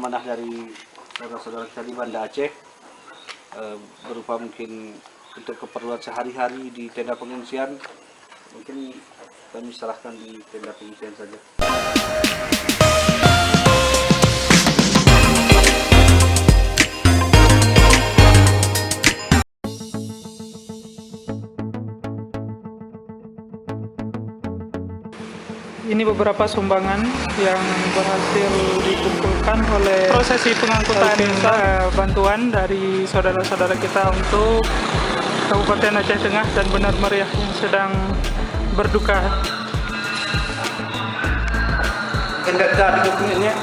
amanah dari saudara-saudara kita di Banda Aceh, berupa mungkin untuk keperluan sehari-hari di tenda pengungsian. Mungkin kami serahkan di tenda pengungsian saja. Ini beberapa sumbangan yang berhasil dikumpulkan oleh prosesi pengangkutan bantuan dari saudara-saudara kita untuk Kabupaten Aceh Tengah dan Benar Meriah yang sedang berduka. Enggak ada dokumennya.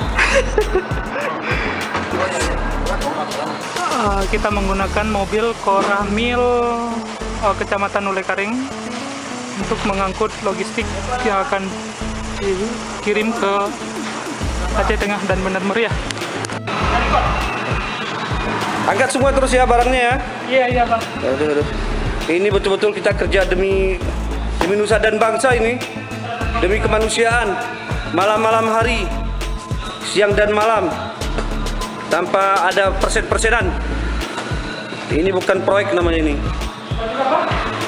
Kita menggunakan mobil Koramil Kecamatan Ulekaring untuk mengangkut logistik yang akan dikirim ke Aceh Tengah dan Benar Meriah. Angkat semua terus ya barangnya ya. Iya Bang. Aduh. Ini betul-betul kita kerja demi nusa dan bangsa ini, demi kemanusiaan, malam-malam hari, siang dan malam, tanpa ada persen-persenan. Ini bukan proyek namanya ini.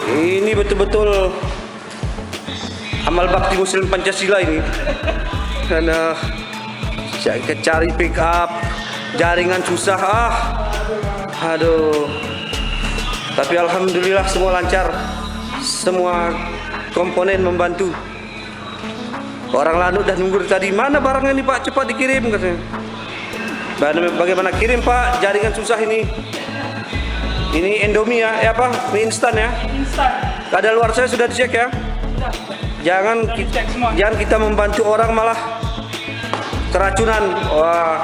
Ini betul-betul amal bakti Muslim Pancasila ini. Karena cari pick up, jaringan susah aduh. Tapi alhamdulillah semua lancar, semua komponen membantu. Orang Lanut dah nunggu tadi, mana barangnya nih Pak, cepat dikirim katanya. Bagaimana kirim Pak, jaringan susah ini. Ini Indomie ya, apa? Mie instan ya. Instan. Kadar luar saya sudah dicek ya. Jangan kita membantu orang malah keracunan. Wah.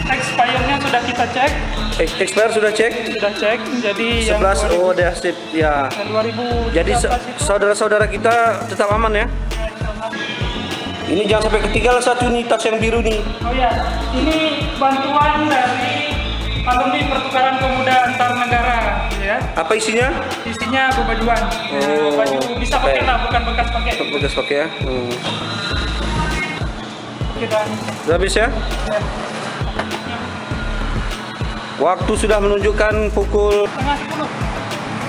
Expirednya sudah kita cek. Expire sudah cek? Sudah cek. Jadi 11 yang 2000, udah sip ya. 2013 Jadi saudara-saudara kita tetap aman ya. Ini jangan sampai ketinggalan satu nih tas yang biru nih. Oh ya, ini bantuan dari alumni pertukaran pemuda antar negara, ya. Apa isinya? Isinya bajuan. Oh, Baju bisa pakai lah, bukan bekas pakai. Bekas pakai ya. Kita Sudah habis ya? Waktu sudah menunjukkan pukul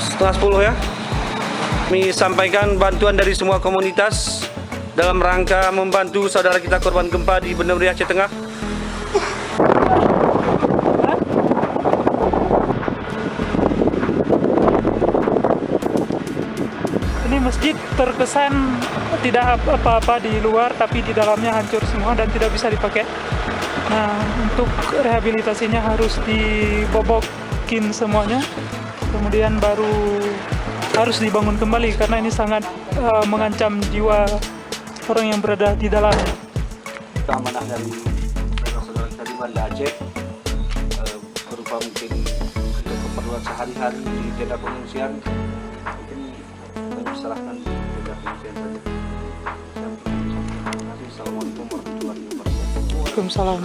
setengah 10 ya. Kami sampaikan bantuan dari semua komunitas dalam rangka membantu saudara kita korban gempa di Benar Meriah Aceh Tengah. Ini masjid terkesan tidak apa-apa di luar, tapi di dalamnya hancur semua dan tidak bisa dipakai. Nah, untuk rehabilitasinya harus dibobokin semuanya, kemudian baru harus dibangun kembali karena ini sangat mengancam jiwa orang yang berada di dalam. Amanah dari saudara-saudara kita di Banda Aceh, berupa mungkin untuk keperluan sehari-hari di tenda pengungsian. Mungkin kami serahkan di tenda pengungsian saja. Assalamualaikum warahmatullahi wabarakatuh. Waalaikumsalam.